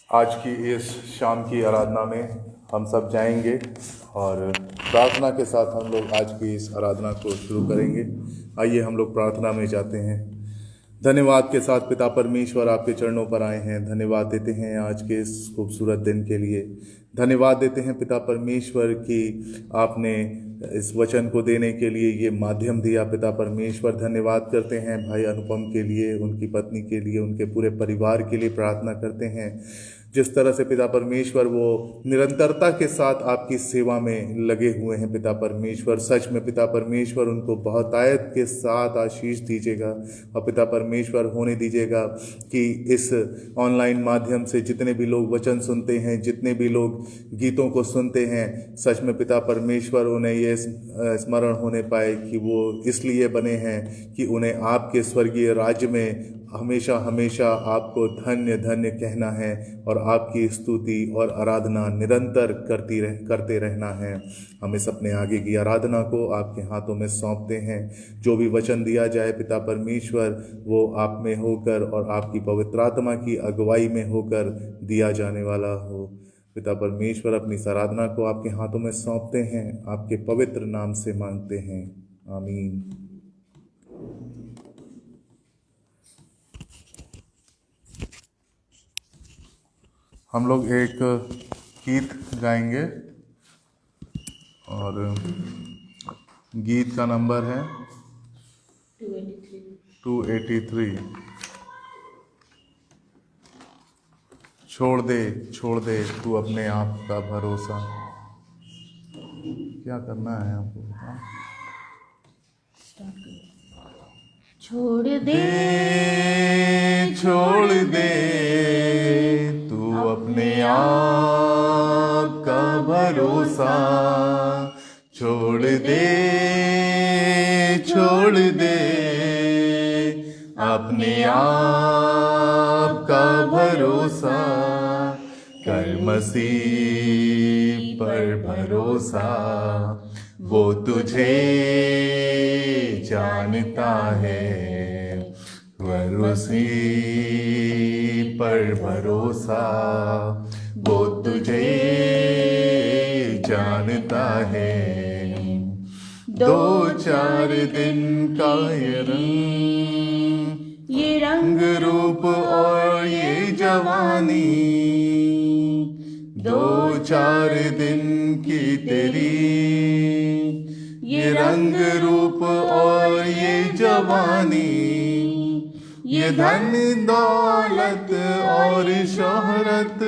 आज की इस शाम की आराधना में हम सब जाएंगे और प्रार्थना के साथ हम लोग आज की इस आराधना को शुरू करेंगे। आइए हम लोग प्रार्थना में जाते हैं। धन्यवाद के साथ पिता परमेश्वर आपके चरणों पर आए हैं। धन्यवाद देते हैं आज के इस खूबसूरत दिन के लिए। धन्यवाद देते हैं पिता परमेश्वर कि आपने इस वचन को देने के लिए ये माध्यम दिया। पिता परमेश्वर धन्यवाद करते हैं भाई अनुपम के लिए, उनकी पत्नी के लिए, उनके पूरे परिवार के लिए प्रार्थना करते हैं। जिस तरह से पिता परमेश्वर वो निरंतरता के साथ आपकी सेवा में लगे हुए हैं पिता परमेश्वर, सच में पिता परमेश्वर उनको बहुतायत के साथ आशीष दीजिएगा और पिता परमेश्वर होने दीजिएगा कि इस ऑनलाइन माध्यम से जितने भी लोग वचन सुनते हैं, जितने भी लोग गीतों को सुनते हैं, सच में पिता परमेश्वर उन्हें ये स्मरण होने पाए कि वो इसलिए बने हैं कि उन्हें आपके स्वर्गीय राज्य में हमेशा हमेशा आपको धन्य धन्य कहना है और आपकी स्तुति और आराधना निरंतर करते रहना है। हम इस अपने आगे की आराधना को आपके हाथों में सौंपते हैं। जो भी वचन दिया जाए पिता परमेश्वर वो आप में होकर और आपकी पवित्र आत्मा की अगुवाई में होकर दिया जाने वाला हो। पिता परमेश्वर अपनी इस आराधना को आपके हाथों में सौंपते हैं, आपके पवित्र नाम से मांगते हैं, आमीन। हम लोग एक गीत गाएंगे और गीत का नंबर है 283। छोड़ दे तू अपने आप का भरोसा। क्या करना है आपको? छोड़ दे तू अपने आप का भरोसा। छोड़ दे अपने आप का भरोसा। कर मसीह पर भरोसा, वो तुझे जानता है। कर मसीह पर भरोसा, वो तुझे जानता है। 2-4 दिन का ये रंग रूप और ये जवानी, 2-4 दिन की तेरी ये रंग रूप और ये जवानी। ये धन दौलत और शोहरत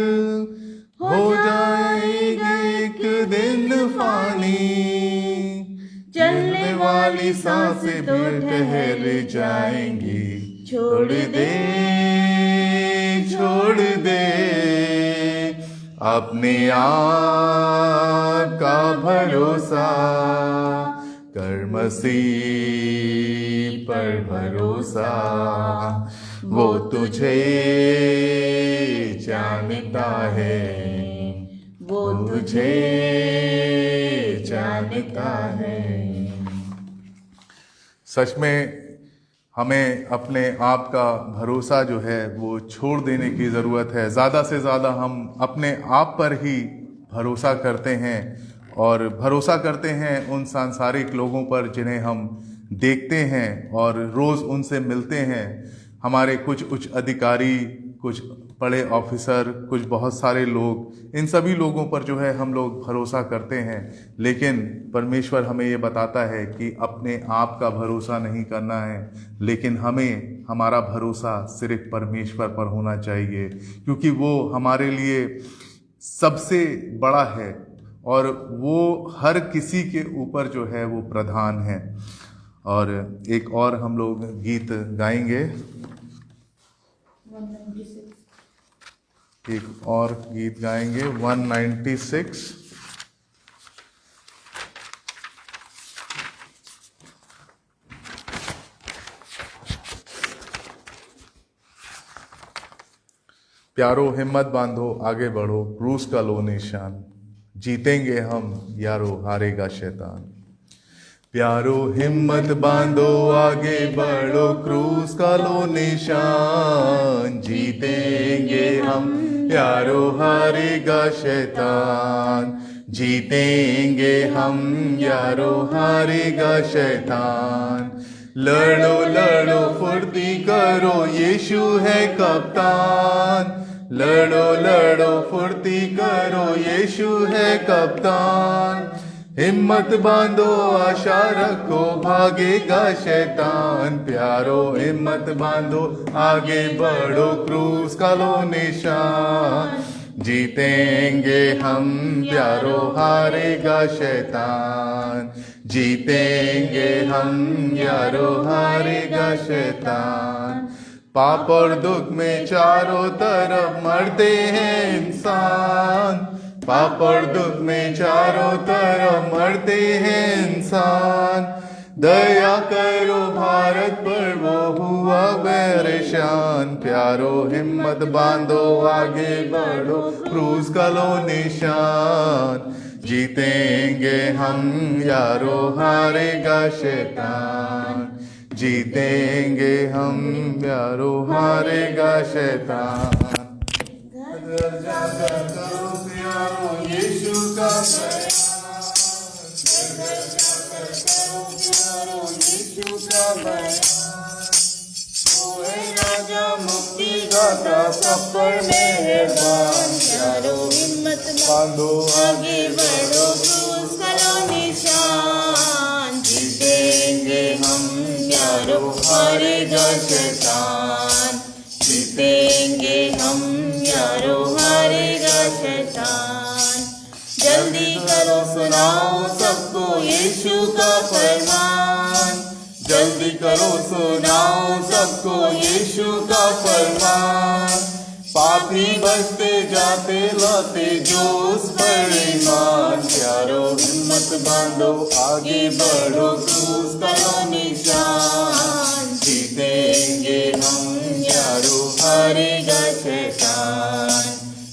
हो जाएगी एक दिन फानी। चलने वाली सांसें तो ठहर जाएंगी। छोड़ दे अपने आप का भरोसा। कर मसीह पर भरोसा, वो तुझे जानता है। वो तुझे जानता है। सच में हमें अपने आप का भरोसा जो है वो छोड़ देने की ज़रूरत है। ज़्यादा से ज़्यादा हम अपने आप पर ही भरोसा करते हैं और भरोसा करते हैं उन सांसारिक लोगों पर जिन्हें हम देखते हैं और रोज़ उनसे मिलते हैं। हमारे कुछ उच्च अधिकारी, कुछ बड़े ऑफिसर, कुछ बहुत सारे लोग, इन सभी लोगों पर जो है हम लोग भरोसा करते हैं। लेकिन परमेश्वर हमें ये बताता है कि अपने आप का भरोसा नहीं करना है, लेकिन हमें हमारा भरोसा सिर्फ परमेश्वर पर होना चाहिए, क्योंकि वो हमारे लिए सबसे बड़ा है और वो हर किसी के ऊपर जो है वो प्रधान है। और एक और हम लोग गीत गाएंगे, 196। प्यारो हिम्मत बांधो, आगे बढ़ो, क्रूस का लो निशान, जीतेंगे हम यारो, हारेगा शैतान। प्यारो हिम्मत बांधो, आगे बढ़ो, क्रूस का लो निशान। जीतेंगे हम यारो, हारेगा शैतान। जीतेंगे हम यारो, हारेगा शैतान। लड़ो लड़ो फुर्ती करो, यीशु है कप्तान। लड़ो लड़ो फुर्ती करो, यीशु है कप्तान। हिम्मत बांधो, आशा रखो, भागेगा शैतान। प्यारो हिम्मत बांधो, आगे बढ़ो, क्रूस का लो निशान। जीतेंगे हम प्यारो, हारेगा शैतान। जीतेंगे हम यारो, हारेगा शैतान। पाप और दुख में चारों तरफ मरते हैं इंसान। पाप और दुख में चारों तरफ मरते हैं इंसान। दया करो भारत पर, वो हुआ परेशान। प्यारो हिम्मत बांधो, आगे बढ़ो, क्रूस का लो निशान। जीतेंगे हम यारो, हारेगा शैतान। जीतेंगे हम यारो, हारेगा शैतान। घर जाकर करो प्यारो यीशु का बयान। घर जाकर करो प्यारो यीशु का बयान। वो है राजा मुक्ति दाता, सब पर मेहरबान। प्यारो हिम्मत बांधो, आगे बढ़ो, क्रूस का लो निशान। जीतेंगे हम यारो, हारेगा शैतान। जीतेंगे हम यारो, हारेगा शैतान। जल्दी करो सुनाओ सबको यीशु का फरमान। जल्दी करो सुनाओ सबको यीशु का फरमान। पापी बचते जाते लाते जो उस पर ईमान। प्यारो हिम्मत बांधो, आगे बढ़ो, क्रूस का लो निशान। जीतेंगे हम यारो, हारेगा शैतान।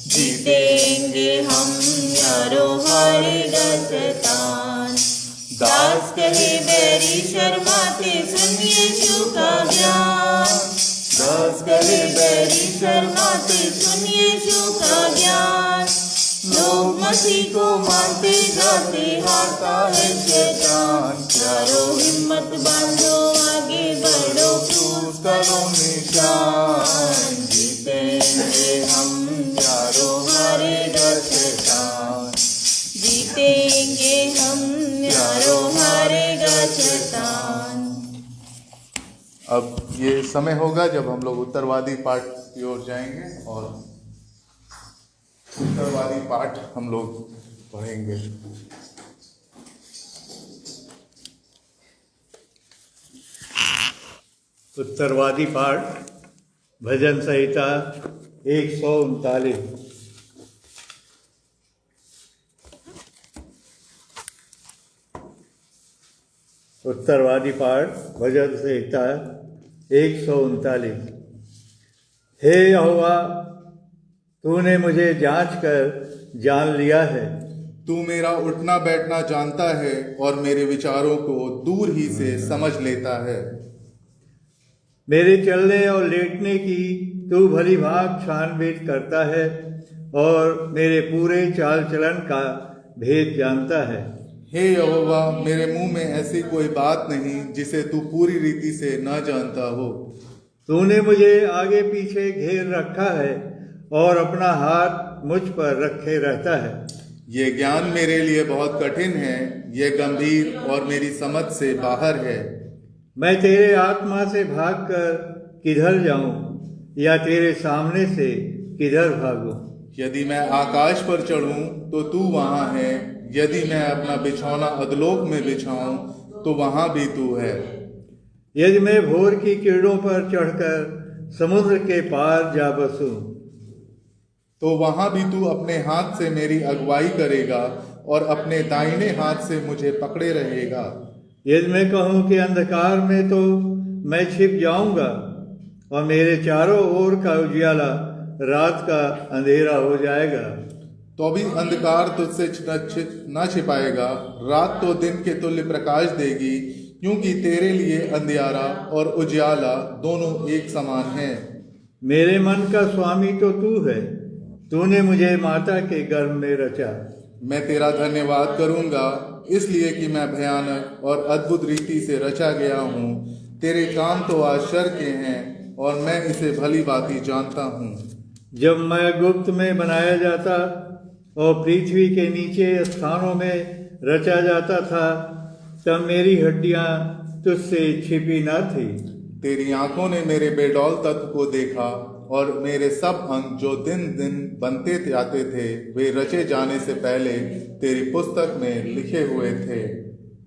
जीतेंगे हम यारो, हारेगा शैतान। दास कहे बैरी शर्माते, सुन यीशु का ज्ञान। दास कहे बैरी शर्माते, सुन यीशु का ज्ञान। लोग मसीह को मानते जाते, हारता है शैतान। प्यारो हिम्मत बांधो, आगे बढ़ो, क्रूस का लो निशान। जीतेंगे हम यारो, हारेगा शैतान। जीतेंगे हम यारो, हारेगा शैतान। अब ये समय होगा जब हम लोग उत्तरवादी पाठ की ओर जाएंगे और उत्तरवादी पाठ हम लोग पढ़ेंगे। उत्तरवादी पाठ भजन संहिता 139। उत्तरवादी पाठ भजन संहिता 139। हे यहोवा, तूने मुझे जांच कर जान लिया है। तू मेरा उठना बैठना जानता है और मेरे विचारों को दूर ही से समझ लेता है। मेरे चलने और लेटने की तू भली भांति छानबीन करता है और मेरे पूरे चाल चलन का भेद जानता है। हे यहोवा, मेरे मुंह में ऐसी कोई बात नहीं जिसे तू पूरी रीति से न जानता हो। तूने मुझे आगे पीछे घेर रखा है और अपना हाथ मुझ पर रखे रहता है। ये ज्ञान मेरे लिए बहुत कठिन है, ये गंभीर और मेरी समझ से बाहर है। मैं तेरे आत्मा से भागकर किधर जाऊं या तेरे सामने से किधर भागूं? यदि मैं आकाश पर चढ़ूं तो तू वहां है। यदि मैं अपना बिछौना अधलोक में बिछाऊं तो वहां भी तू है। यदि मैं भोर की किरणों पर चढ़कर समुद्र के पार जा बसूं तो वहां भी तू अपने हाथ से मेरी अगुवाई करेगा और अपने दाहिने हाथ से मुझे पकड़े रहेगा। यदि मैं कहूं कि अंधकार में तो मैं छिप जाऊंगा और मेरे चारों ओर का उजियाला रात का अंधेरा हो जाएगा। तो भी अंधकार तुझसे न छिपाएगा, रात तो दिन के तुल्य प्रकाश देगी, क्योंकि तेरे लिए अंधियारा और उजियाला दोनों एक समान हैं। मेरे मन का स्वामी तो तू है, तूने मुझे माता के गर्भ में रचा। मैं तेरा धन्यवाद करूंगा, इसलिए कि मैं भयानक और अद्भुत रीति से रचा गया हूँ। तेरे काम तो आश्चर्य के हैं और मैं इसे भली भांति जानता हूँ। जब मैं गुप्त में बनाया जाता और पृथ्वी के नीचे स्थानों में रचा जाता था, तब मेरी हड्डियां तुझसे छिपी न थी। तेरी आंखों ने मेरे बेडौल तत्व को देखा, और मेरे सब अंग जो दिन दिन बनते जाते थे, वे रचे जाने से पहले तेरी पुस्तक में लिखे हुए थे।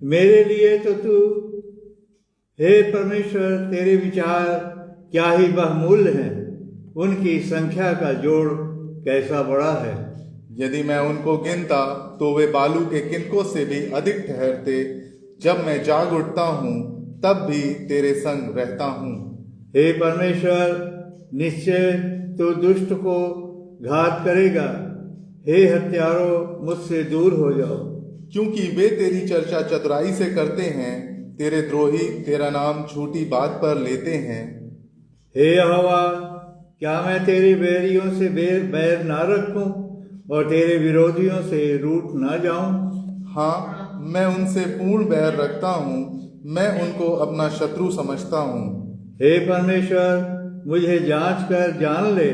मेरे लिए तो तू, हे परमेश्वर, तेरे विचार क्या ही बहुमूल्य हैं, उनकी संख्या का जोड़ कैसा बड़ा है। यदि मैं उनको गिनता तो वे बालू के किनकों से भी अधिक ठहरते। जब मैं जाग उठता हूँ तब भी तेरे संग रहता हूँ। हे परमेश्वर, निश्चय तू दुष्ट को घात करेगा। हे हत्यारों, मुझसे दूर हो जाओ। क्योंकि वे तेरी चर्चा चतुराई से करते हैं, तेरे द्रोही तेरा नाम झूठी बात पर लेते हैं। हे यहोवा, क्या मैं तेरे बैरियों से बैर ना रखूं और तेरे विरोधियों से रूठ ना जाऊं? हाँ, मैं उनसे पूर्ण बैर रखता हूँ, मैं उनको अपना शत्रु समझता हूँ। हे परमेश्वर, मुझे जांच कर जान ले,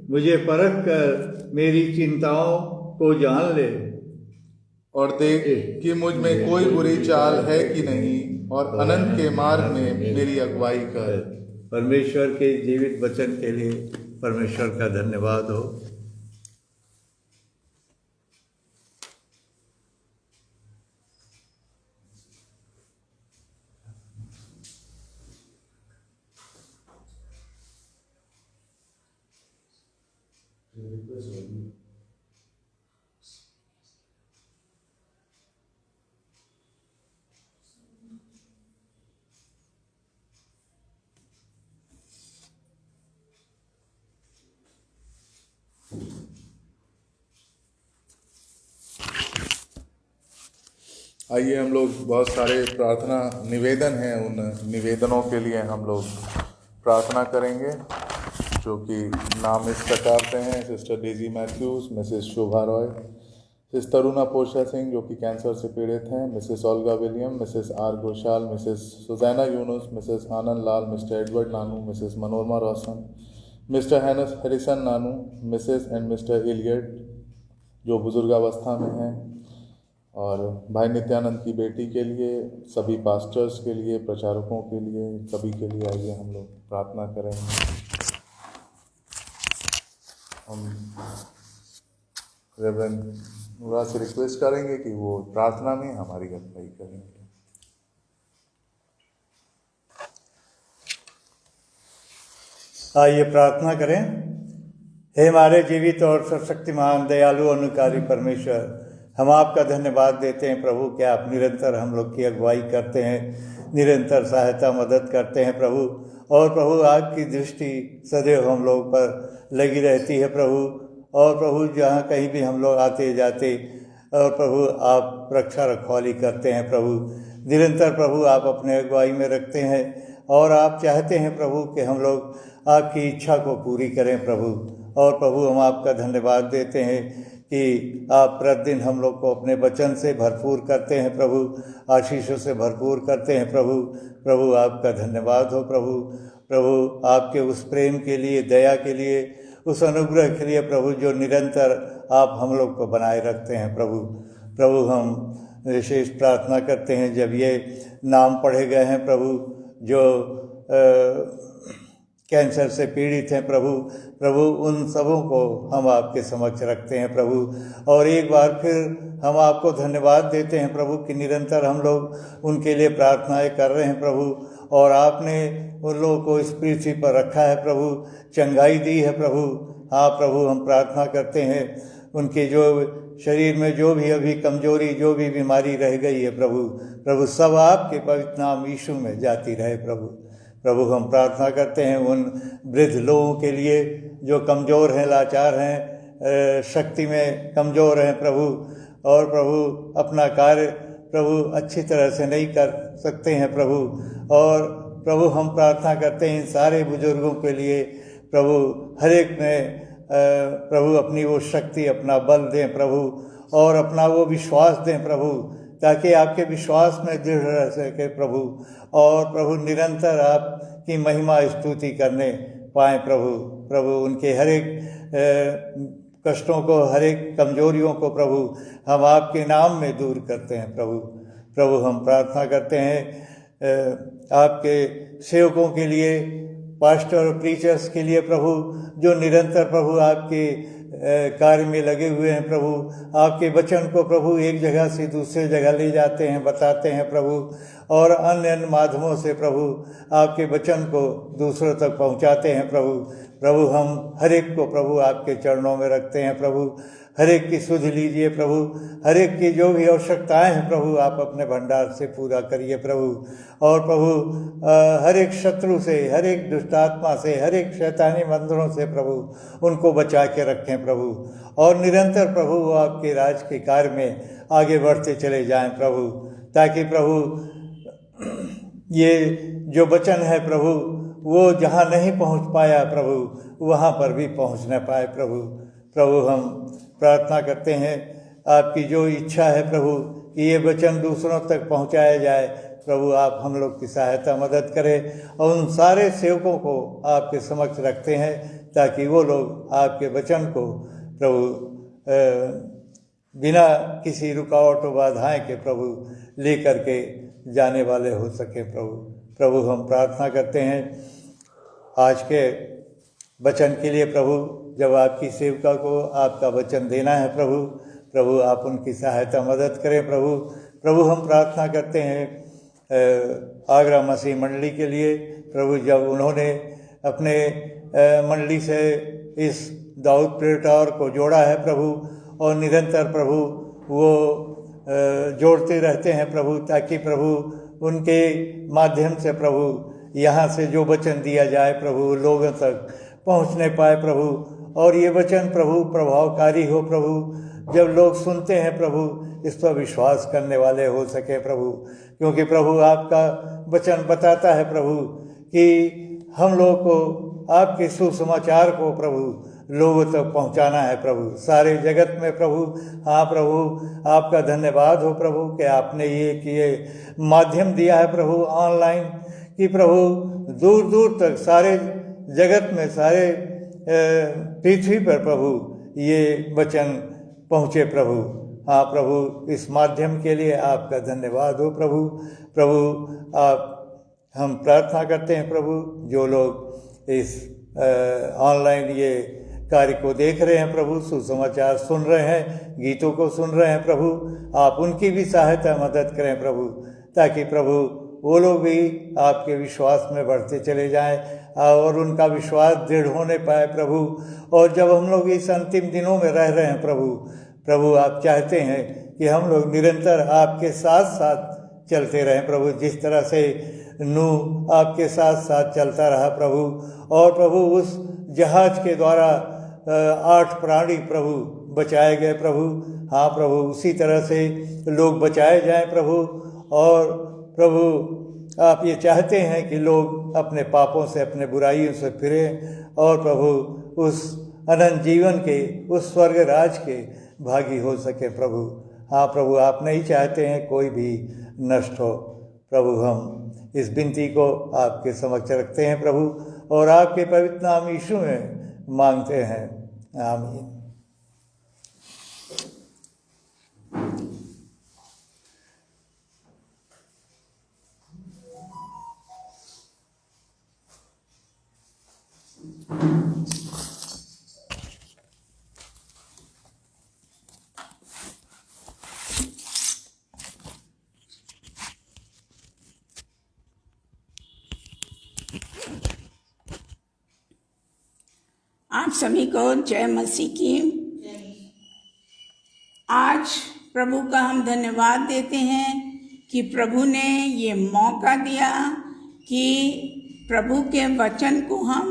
मुझे परख कर मेरी चिंताओं को जान ले। और देख कि मुझ में कोई बुरी चाल है कि नहीं, और अनंत के मार्ग में मेरी अगुवाई कर। परमेश्वर के जीवित वचन के लिए परमेश्वर का धन्यवाद हो। आइए हम लोग, बहुत सारे प्रार्थना निवेदन हैं, उन निवेदनों के लिए हम लोग प्रार्थना करेंगे, जो कि नाम इस प्रकार से हैं। Sister Daisy Matthews, Mrs Shobha Roy, sister Taruna Posha Singh जो कि कैंसर से पीड़ित हैं, Mrs Olga William, Mrs R Ghoshal, Mrs Susanna Yunus, Mrs Anand Lal, Mr Edward Nanu, Mrs Manorama Roshan, Mr Harrison Nanu, Mrs and Mr Elliot जो बुजुर्गावस्था में हैं, और भाई नित्यानंद की बेटी के लिए, सभी पास्टर्स के लिए, प्रचारकों के लिए, सभी के लिए आइए हम लोग प्रार्थना करेंगे। हम रेवरेंड नूरा से रिक्वेस्ट करेंगे कि वो प्रार्थना में हमारी अगुवाई करेंगे। आइए प्रार्थना करें। हे हमारे जीवित और सर्वशक्तिमान दयालु अनुकारी परमेश्वर, हम आपका धन्यवाद देते हैं प्रभु कि आप निरंतर हम लोग की अगुवाई करते हैं, निरंतर सहायता मदद करते हैं प्रभु। और प्रभु आपकी दृष्टि सदैव हम लोग पर लगी रहती है प्रभु। और प्रभु जहाँ कहीं भी हम लोग आते जाते, और प्रभु आप रक्षा रखवाली करते हैं प्रभु। निरंतर प्रभु आप अपने अगुवाई में रखते हैं, और आप चाहते हैं प्रभु कि हम लोग आपकी इच्छा को पूरी करें प्रभु। और प्रभु हम आपका धन्यवाद देते हैं कि आप प्रतिदिन हम लोग को अपने वचन से भरपूर करते हैं प्रभु, आशीषों से भरपूर करते हैं प्रभु। प्रभु आपका धन्यवाद हो प्रभु। प्रभु आपके उस प्रेम के लिए, दया के लिए, उस अनुग्रह के लिए प्रभु, जो निरंतर आप हम लोग को बनाए रखते हैं प्रभु। प्रभु हम विशेष प्रार्थना करते हैं, जब ये नाम पढ़े गए हैं प्रभु जो कैंसर से पीड़ित हैं प्रभु, प्रभु उन सबों को हम आपके समक्ष रखते हैं प्रभु। और एक बार फिर हम आपको धन्यवाद देते हैं प्रभु कि निरंतर हम लोग उनके लिए प्रार्थनाएं कर रहे हैं प्रभु। और आपने उन लोगों को इस पृथ्वी पर रखा है प्रभु, चंगाई दी है प्रभु। हाँ प्रभु, हम प्रार्थना करते हैं उनके जो शरीर में जो भी अभी कमजोरी, जो भी बीमारी रह गई है प्रभु, प्रभु सब आपके पवित्र नाम यीशु में जाती रहे प्रभु। प्रभु हम प्रार्थना करते हैं उन वृद्ध लोगों के लिए जो कमज़ोर हैं, लाचार हैं, शक्ति में कमज़ोर हैं प्रभु, और प्रभु अपना कार्य प्रभु अच्छी तरह से नहीं कर सकते हैं प्रभु। और प्रभु हम प्रार्थना करते हैं इन सारे बुजुर्गों के लिए प्रभु, हर एक में प्रभु अपनी वो शक्ति, अपना बल दें प्रभु, और अपना वो विश्वास दें प्रभु, ताकि आपके विश्वास में दृढ़ रह सके प्रभु, और प्रभु निरंतर आपकी महिमा स्तुति करने पाएँ प्रभु। प्रभु उनके हर एक कष्टों को, हर एक कमजोरियों को प्रभु हम आपके नाम में दूर करते हैं प्रभु। प्रभु हम प्रार्थना करते हैं आपके सेवकों के लिए, पास्टर और प्रीचर्स के लिए प्रभु, जो निरंतर प्रभु आपके कार्य में लगे हुए हैं प्रभु, आपके वचन को प्रभु एक जगह से दूसरे जगह ले जाते हैं, बताते हैं प्रभु, और अन्य अन्य माध्यमों से प्रभु आपके वचन को दूसरों तक पहुंचाते हैं प्रभु। प्रभु हम हर एक को प्रभु आपके चरणों में रखते हैं प्रभु, हर एक की सुध लीजिए प्रभु, हर एक की जो भी आवश्यकताएं हैं प्रभु आप अपने भंडार से पूरा करिए प्रभु। और प्रभु हर एक शत्रु से, हर एक दुष्टात्मा से, हर एक शैतानी मंदिरों से प्रभु उनको बचा के रखें प्रभु, और निरंतर प्रभु वो आपके राज के कार्य में आगे बढ़ते चले जाएं प्रभु, ताकि प्रभु ये जो वचन है प्रभु वो जहाँ नहीं पहुँच पाया प्रभु वहाँ पर भी पहुँच न पाए प्रभु। प्रभु हम प्रार्थना करते हैं आपकी जो इच्छा है प्रभु कि ये वचन दूसरों तक पहुँचाया जाए प्रभु, आप हम लोग की सहायता मदद करें, और उन सारे सेवकों को आपके समक्ष रखते हैं ताकि वो लोग आपके वचन को प्रभु बिना किसी रुकावट और बाधाएं के प्रभु ले करके जाने वाले हो सके प्रभु। प्रभु हम प्रार्थना करते हैं आज के वचन के लिए प्रभु, जब आपकी सेवका को आपका वचन देना है प्रभु, प्रभु आप उनकी सहायता मदद करें प्रभु। प्रभु हम प्रार्थना करते हैं आगरा मसीह मंडली के लिए प्रभु, जब उन्होंने अपने मंडली से इस दाऊद प्रेयर टावर को जोड़ा है प्रभु, और निरंतर प्रभु वो जोड़ते रहते हैं प्रभु, ताकि प्रभु उनके माध्यम से प्रभु यहाँ से जो वचन दिया जाए प्रभु लोगों तक पहुँचने पाए प्रभु, और ये वचन प्रभु प्रभावकारी हो प्रभु, जब लोग सुनते हैं प्रभु इस पर विश्वास करने वाले हो सके प्रभु। क्योंकि प्रभु आपका वचन बताता है प्रभु कि हम लोगों को आपके सुसमाचार को प्रभु लोगों तक पहुंचाना है प्रभु, सारे जगत में प्रभु। हाँ प्रभु आपका धन्यवाद हो प्रभु कि आपने ये माध्यम दिया है प्रभु ऑनलाइन, कि प्रभु दूर दूर तक सारे जगत में, सारे पृथ्वी पर प्रभु ये वचन पहुँचे प्रभु। हाँ प्रभु इस माध्यम के लिए आपका धन्यवाद हो प्रभु। प्रभु आप हम प्रार्थना करते हैं प्रभु, जो लोग इस ऑनलाइन ये कार्य को देख रहे हैं प्रभु, सुसमाचार सुन रहे हैं, गीतों को सुन रहे हैं प्रभु, आप उनकी भी सहायता मदद करें प्रभु, ताकि प्रभु वो लोग भी आपके विश्वास में बढ़ते चले जाएं और उनका विश्वास दृढ़ होने पाए प्रभु। और जब हम लोग इस अंतिम दिनों में रह रहे हैं प्रभु, प्रभु आप चाहते हैं कि हम लोग निरंतर आपके साथ साथ चलते रहें प्रभु, जिस तरह से नूह आपके साथ साथ चलता रहा प्रभु, और प्रभु उस जहाज के द्वारा 8 प्राणी प्रभु बचाए गए प्रभु। हाँ प्रभु उसी तरह से लोग बचाए जाएं प्रभु, और प्रभु आप ये चाहते हैं कि लोग अपने पापों से, अपने बुराइयों से फिरें, और प्रभु उस अनंत जीवन के, उस स्वर्ग राज के भागी हो सके प्रभु। हाँ प्रभु आप नहीं चाहते हैं कोई भी नष्ट हो प्रभु। हम इस विनती को आपके समक्ष रखते हैं प्रभु, और आपके पवित्र नाम यीशु में मांगते हैं, आमीन। आप सभी को जय मसीह की। आज प्रभु का हम धन्यवाद देते हैं कि प्रभु ने ये मौका दिया कि प्रभु के वचन को हम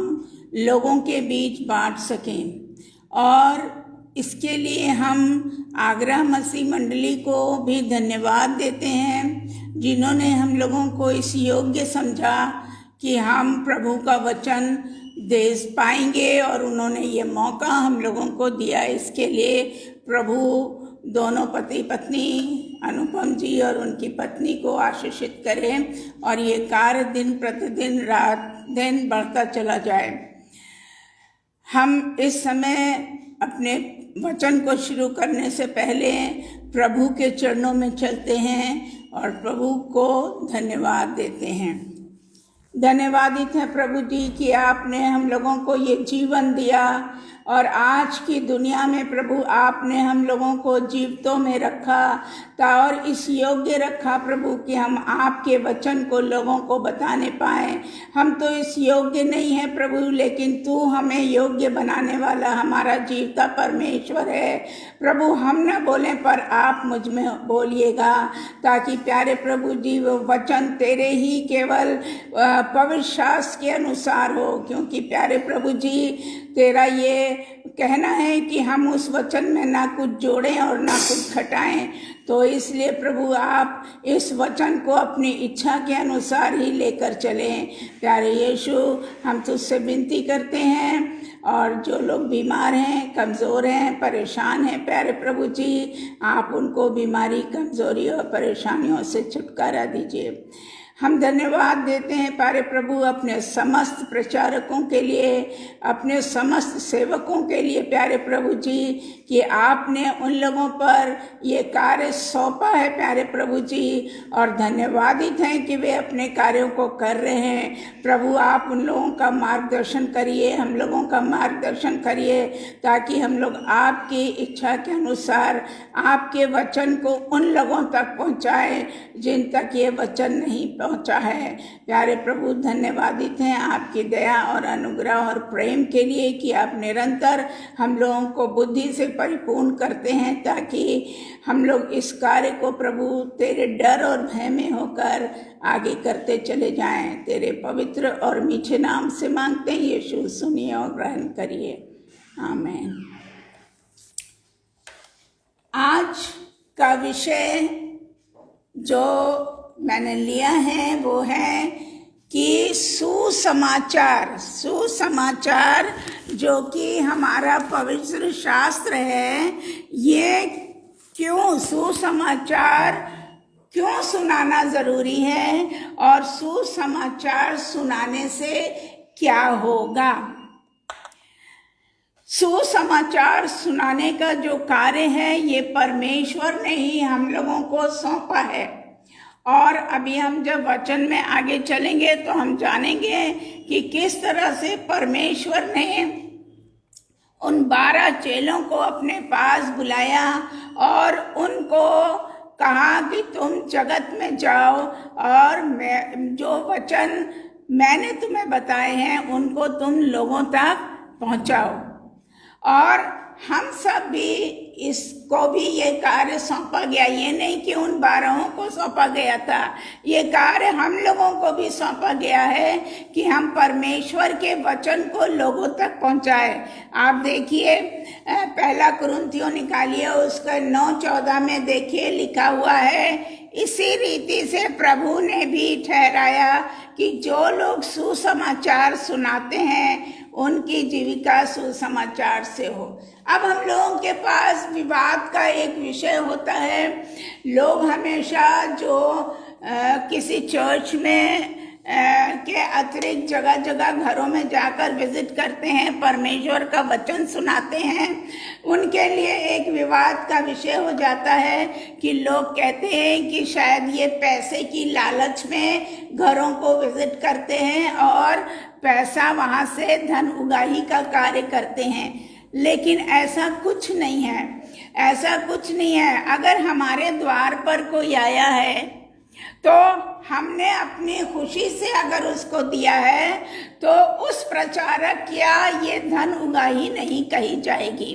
लोगों के बीच बांट सकें, और इसके लिए हम आगरा मसीह मंडली को भी धन्यवाद देते हैं, जिन्होंने हम लोगों को इस योग्य समझा कि हम प्रभु का वचन दे पाएंगे, और उन्होंने ये मौका हम लोगों को दिया। इसके लिए प्रभु दोनों पति पत्नी अनुपम जी और उनकी पत्नी को आशीषित करें, और ये कार्य दिन प्रतिदिन रात दिन बढ़ता चला जाए। हम इस समय अपने वचन को शुरू करने से पहले प्रभु के चरणों में चलते हैं और प्रभु को धन्यवाद देते हैं। धन्यवादित है प्रभु जी कि आपने हम लोगों को ये जीवन दिया, और आज की दुनिया में प्रभु आपने हम लोगों को जीवितों में रखा और इस योग्य रखा प्रभु कि हम आपके वचन को लोगों को बताने पाए। हम तो इस योग्य नहीं है प्रभु, लेकिन तू हमें योग्य बनाने वाला हमारा जीवता परमेश्वर है प्रभु। हम न बोलें पर आप मुझ में बोलिएगा, ताकि प्यारे प्रभु जी वो वचन तेरे ही केवल पवित्र शास्त्र के अनुसार हो, क्योंकि प्यारे प्रभु जी तेरा ये कहना है कि हम उस वचन में ना कुछ जोड़ें और ना कुछ घटाएं। तो इसलिए प्रभु आप इस वचन को अपनी इच्छा के अनुसार ही लेकर चलें। प्यारे यीशु, हम तुझसे विनती करते हैं, और जो लोग बीमार हैं, कमज़ोर हैं, परेशान हैं, प्यारे प्रभु जी आप उनको बीमारी, कमज़ोरी और परेशानियों से छुटकारा दीजिए। हम धन्यवाद देते हैं प्यारे प्रभु अपने समस्त प्रचारकों के लिए, अपने समस्त सेवकों के लिए प्यारे प्रभु जी, कि आपने उन लोगों पर ये कार्य सौंपा है प्यारे प्रभु जी, और धन्यवादित हैं कि वे अपने कार्यों को कर रहे हैं। प्रभु आप उन लोगों का मार्गदर्शन करिए, हम लोगों का मार्गदर्शन करिए, ताकि हम लोग आपकी इच्छा के अनुसार आपके वचन को उन लोगों तक पहुँचाएं जिन तक ये वचन नहीं पहुँचा है। प्यारे प्रभु धन्यवादित हैं आपकी दया और अनुग्रह और प्रेम के लिए कि आप निरंतर हम लोगों को बुद्धि से परिपूर्ण करते हैं, ताकि हम लोग इस कार्य को प्रभु तेरे डर और भय में होकर आगे करते चले जाएं। तेरे पवित्र और मीठे नाम से मांगते हैं यीशु, सुनिए और ग्रहण करिए, आमीन। आज का विषय जो मैंने लिया है वो है कि सुसमाचार, सुसमाचार जो कि हमारा पवित्र शास्त्र है, ये क्यों सुसमाचार क्यों सुनाना ज़रूरी है, और सुसमाचार सुनाने से क्या होगा। सुसमाचार सुनाने का जो कार्य है ये परमेश्वर ने ही हम लोगों को सौंपा है, और अभी हम जब वचन में आगे चलेंगे तो हम जानेंगे कि किस तरह से परमेश्वर ने उन 12 चेलों को अपने पास बुलाया और उनको कहा कि तुम जगत में जाओ और मैं जो वचन मैंने तुम्हें बताए हैं उनको तुम लोगों तक पहुंचाओ। और हम सब भी इसको भी ये कार्य सौंपा गया, ये नहीं कि उन 12 को सौंपा गया था, ये कार्य हम लोगों को भी सौंपा गया है कि हम परमेश्वर के वचन को लोगों तक पहुंचाए। आप देखिए पहला कुरिन्थियों निकालिए, उसका 9:14 में देखिए लिखा हुआ है, इसी रीति से प्रभु ने भी ठहराया कि जो लोग सुसमाचार सुनाते हैं उनकी जीविका सुसमाचार से हो। अब हम लोगों के पास विवाद का एक विषय होता है। लोग हमेशा जो किसी चर्च में के अतिरिक्त जगह जगह घरों में जाकर विजिट करते हैं, परमेश्वर का वचन सुनाते हैं, उनके लिए एक विवाद का विषय हो जाता है कि लोग कहते हैं कि शायद ये पैसे की लालच में घरों को विजिट करते हैं और पैसा वहाँ से धन उगाही का कार्य करते हैं। लेकिन ऐसा कुछ नहीं है, ऐसा कुछ नहीं है। अगर हमारे द्वार पर कोई आया है तो हमने अपनी खुशी से अगर उसको दिया है तो उस प्रचारक या ये धन उगाही नहीं कही जाएगी।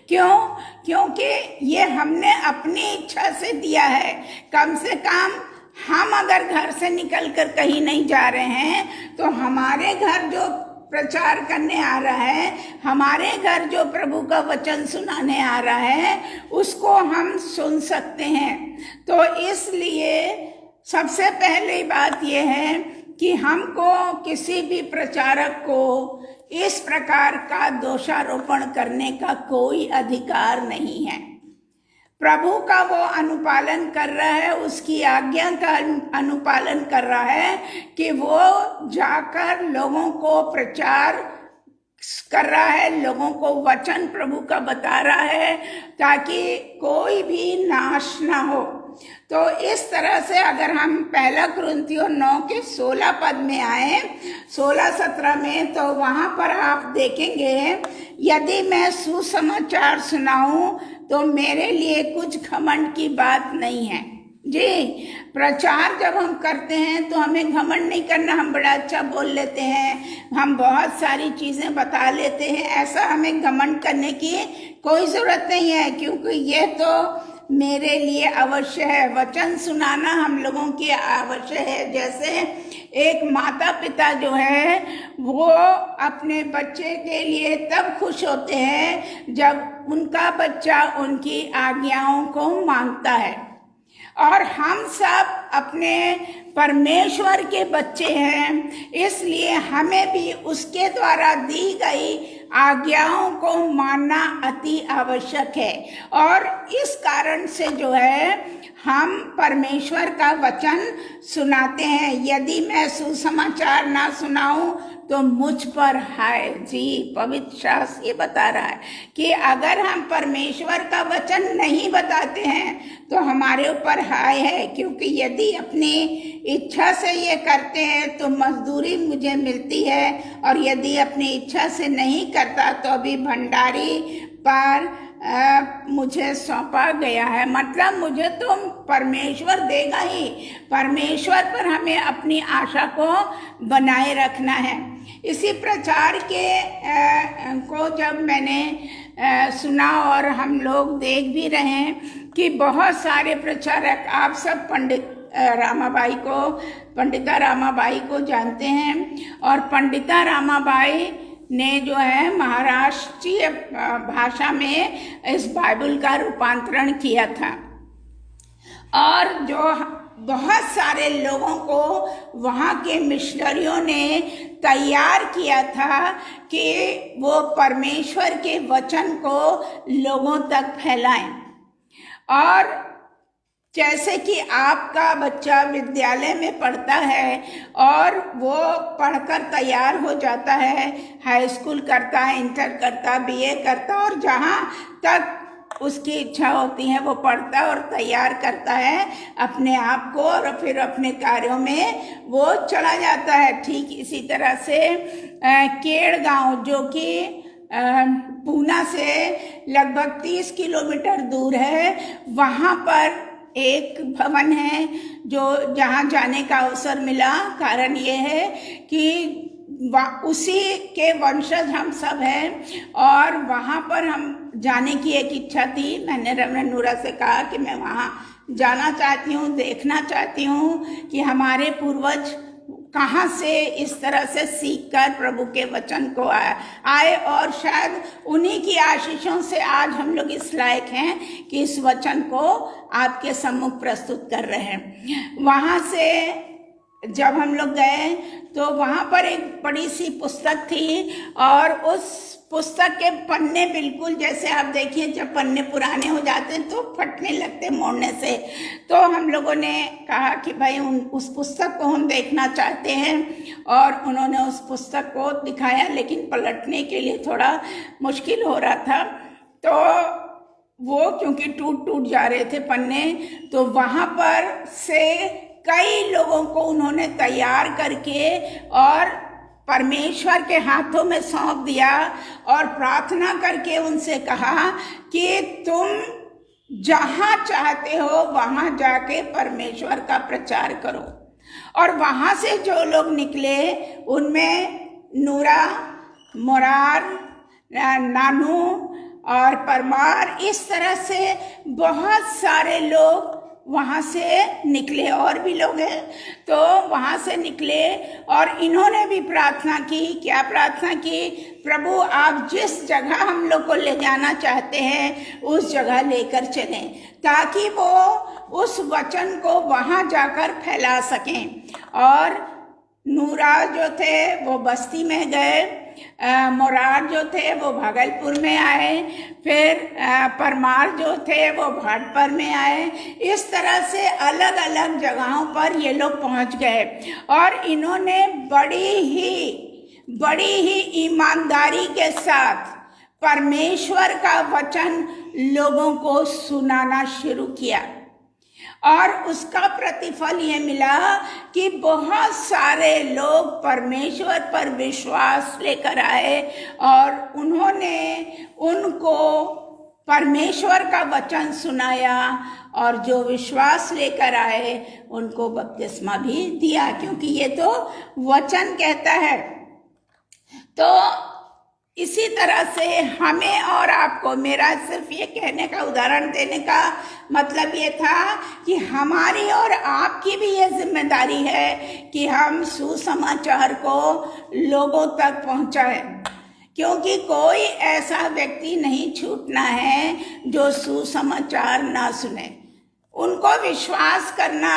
क्यों? क्योंकि ये हमने अपनी इच्छा से दिया है। कम से कम हम अगर घर से निकलकर कहीं नहीं जा रहे हैं तो हमारे घर जो प्रचार करने आ रहा है, हमारे घर जो प्रभु का वचन सुनाने आ रहा है, उसको हम सुन सकते हैं। तो इसलिए सबसे पहली बात यह है कि हमको किसी भी प्रचारक को इस प्रकार का दोषारोपण करने का कोई अधिकार नहीं है। प्रभु का वो अनुपालन कर रहा है, उसकी आज्ञा का अनुपालन कर रहा है कि वो जाकर लोगों को प्रचार कर रहा है, लोगों को वचन प्रभु का बता रहा है ताकि कोई भी नाश ना हो। तो इस तरह से अगर हम 1 कुरिन्थियों 9:16 पद में आए, 16-17 में, तो वहां पर आप देखेंगे, यदि मैं सुसमाचार सुनाऊं तो मेरे लिए कुछ घमंड की बात नहीं है। जी, प्रचार जब हम करते हैं तो हमें घमंड नहीं करना, हम बड़ा अच्छा बोल लेते हैं, हम बहुत सारी चीजें बता लेते हैं, ऐसा हमें घमंड करने की कोई जरूरत नहीं है, क्योंकि ये तो मेरे लिए अवश्य है। वचन सुनाना हम लोगों की अवश्य है। जैसे एक माता पिता जो है वो अपने बच्चे के लिए तब खुश होते हैं जब उनका बच्चा उनकी आज्ञाओं को मानता है, और हम सब अपने परमेश्वर के बच्चे हैं, इसलिए हमें भी उसके द्वारा दी गई आज्ञाओं को मानना अति आवश्यक है। और इस कारण से जो है हम परमेश्वर का वचन सुनाते हैं। यदि मैं सुसमाचार ना सुनाऊं तो मुझ पर हाय। जी, पवित्र शास्त्र ये बता रहा है कि अगर हम परमेश्वर का वचन नहीं बताते हैं तो हमारे ऊपर हाय है, क्योंकि यदि अपनी इच्छा से ये करते हैं तो मजदूरी मुझे मिलती है, और यदि अपनी इच्छा से नहीं करता तो अभी भंडारी पर मुझे सौंपा गया है। मतलब मुझे तो परमेश्वर देगा ही, परमेश्वर पर हमें अपनी आशा को बनाए रखना है। इसी प्रचार के को जब मैंने सुना और हम लोग देख भी रहे हैं कि बहुत सारे प्रचारक, आप सब पंडिता रामाबाई को जानते हैं, और पंडिता रामाबाई ने जो है महाराष्ट्रीय भाषा में इस बाइबल का रूपांतरण किया था, और जो बहुत सारे लोगों को वहाँ के मिशनरियों ने तैयार किया था कि वो परमेश्वर के वचन को लोगों तक फैलाएं। और जैसे कि आपका बच्चा विद्यालय में पढ़ता है और वो पढ़कर तैयार हो जाता है, हाई स्कूल करता है, इंटर करता, बीए करता, और जहाँ तक उसकी इच्छा होती है वो पढ़ता है और तैयार करता है अपने आप को, और फिर अपने कार्यों में वो चला जाता है। ठीक इसी तरह से केड़ गांव, जो कि पूना से लगभग 30 किलोमीटर दूर है, वहाँ पर एक भवन है जो जहाँ जाने का अवसर मिला। कारण ये है कि उसी के वंशज हम सब हैं, और वहाँ पर हम जाने की एक इच्छा थी। मैंने रेवरेंड नूरा से कहा कि मैं वहाँ जाना चाहती हूँ, देखना चाहती हूँ कि हमारे पूर्वज कहाँ से इस तरह से सीखकर प्रभु के वचन को आए, और शायद उन्हीं की आशीषों से आज हम लोग इस लायक हैं कि इस वचन को आपके सम्मुख प्रस्तुत कर रहे हैं। वहाँ से जब हम लोग गए तो वहाँ पर एक बड़ी सी पुस्तक थी, और उस पुस्तक के पन्ने बिल्कुल जैसे आप देखिए, जब पन्ने पुराने हो जाते हैं तो फटने लगते मोड़ने से। तो हम लोगों ने कहा कि भाई उस पुस्तक को हम देखना चाहते हैं, और उन्होंने उस पुस्तक को दिखाया, लेकिन पलटने के लिए थोड़ा मुश्किल हो रहा था। तो वो क्योंकि टूट जा रहे थे पन्ने, तो वहाँ पर से कई लोगों को उन्होंने तैयार करके और परमेश्वर के हाथों में सौंप दिया, और प्रार्थना करके उनसे कहा कि तुम जहाँ चाहते हो वहाँ जाके परमेश्वर का प्रचार करो। और वहाँ से जो लोग निकले उनमें नूरा, मोरार, नानू और परमार, इस तरह से बहुत सारे लोग वहाँ से निकले, और भी लोग हैं तो वहाँ से निकले और इन्होंने भी प्रार्थना की। क्या प्रार्थना की? प्रभु आप जिस जगह हम लोग को ले जाना चाहते हैं उस जगह लेकर चलें, ताकि वो उस वचन को वहाँ जाकर फैला सकें। और नूरा जो थे वो बस्ती में गए, मोरार जो थे वो भागलपुर में आए, फिर परमार जो थे वो भाटपर में आए। इस तरह से अलग अलग जगहों पर ये लोग पहुंच गए और इन्होंने बड़ी ही ईमानदारी के साथ परमेश्वर का वचन लोगों को सुनाना शुरू किया। और उसका प्रतिफल ये मिला कि बहुत सारे लोग परमेश्वर पर विश्वास लेकर आए और उन्होंने उनको परमेश्वर का वचन सुनाया, और जो विश्वास लेकर आए उनको बपतिस्मा भी दिया, क्योंकि ये तो वचन कहता है। तो इसी तरह से हमें और आपको, मेरा सिर्फ ये कहने का, उदाहरण देने का मतलब ये था कि हमारी और आपकी भी ये जिम्मेदारी है कि हम सुसमाचार को लोगों तक पहुंचाएं, क्योंकि कोई ऐसा व्यक्ति नहीं छूटना है जो सुसमाचार ना सुने। उनको विश्वास करना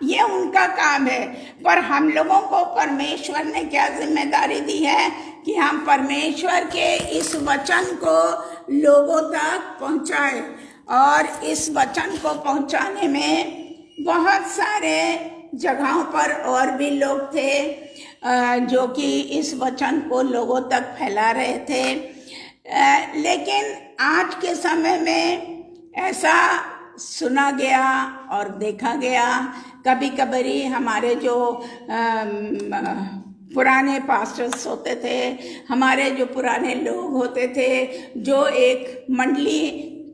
ये उनका काम है, पर हम लोगों को परमेश्वर ने क्या जिम्मेदारी दी है कि हम परमेश्वर के इस वचन को लोगों तक पहुंचाएं। और इस वचन को पहुंचाने में बहुत सारे जगहों पर और भी लोग थे जो कि इस वचन को लोगों तक फैला रहे थे। लेकिन आज के समय में ऐसा सुना गया और देखा गया, कभी कभी हमारे जो पुराने पास्टर्स होते थे, हमारे जो पुराने लोग होते थे, जो एक मंडली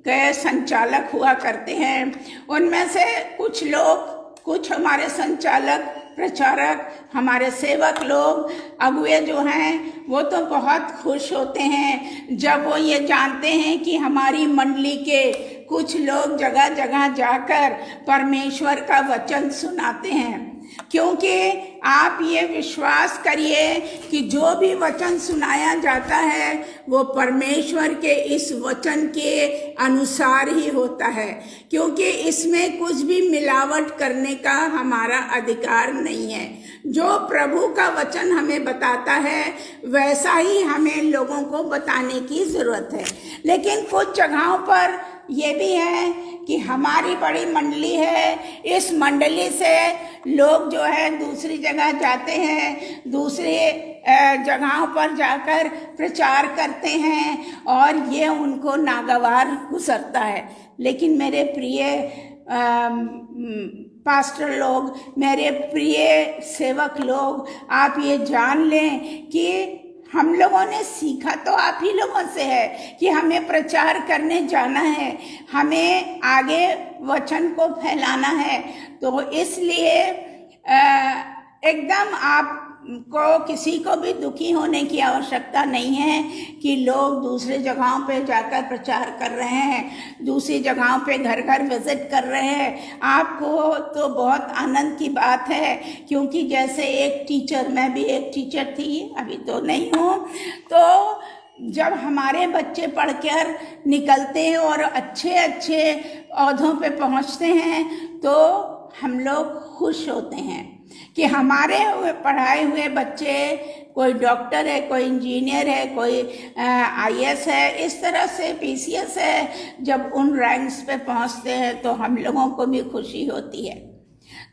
के संचालक हुआ करते हैं, उनमें से कुछ लोग, कुछ हमारे संचालक, प्रचारक, हमारे सेवक लोग, अगुए जो हैं, वो तो बहुत खुश होते हैं जब वो ये जानते हैं कि हमारी मंडली के कुछ लोग जगह जगह जाकर परमेश्वर का वचन सुनाते हैं। क्योंकि आप ये विश्वास करिए कि जो भी वचन सुनाया जाता है वो परमेश्वर के इस वचन के अनुसार ही होता है, क्योंकि इसमें कुछ भी मिलावट करने का हमारा अधिकार नहीं है। जो प्रभु का वचन हमें बताता है वैसा ही हमें लोगों को बताने की जरूरत है। लेकिन कुछ जगहों पर ये भी है कि हमारी बड़ी मंडली है, इस मंडली से लोग जो है दूसरी जगह जाते हैं, दूसरे जगहों पर जाकर प्रचार करते हैं और ये उनको नागवार गुजरता है। लेकिन मेरे प्रिय पास्टर लोग, मेरे प्रिय सेवक लोग, आप ये जान लें कि हम लोगों ने सीखा तो आप ही लोगों से है कि हमें प्रचार करने जाना है, हमें आगे वचन को फैलाना है। तो इसलिए एकदम आपको किसी को भी दुखी होने की आवश्यकता नहीं है कि लोग दूसरे जगहों पे जाकर प्रचार कर रहे हैं, दूसरी जगहों पे घर घर विजिट कर रहे हैं। आपको तो बहुत आनंद की बात है, क्योंकि जैसे एक टीचर, मैं भी एक टीचर थी, अभी तो नहीं हूँ, तो जब हमारे बच्चे पढ़कर निकलते हैं और अच्छे अच्छे ओहदों पे पहुँचते हैं तो हम लोग खुश होते हैं कि हमारे पढ़ाए हुए बच्चे, कोई डॉक्टर है, कोई इंजीनियर है, कोई आईएएस है, इस तरह से पीसीएस है। जब उन रैंक्स पे पहुंचते हैं तो हम लोगों को भी खुशी होती है।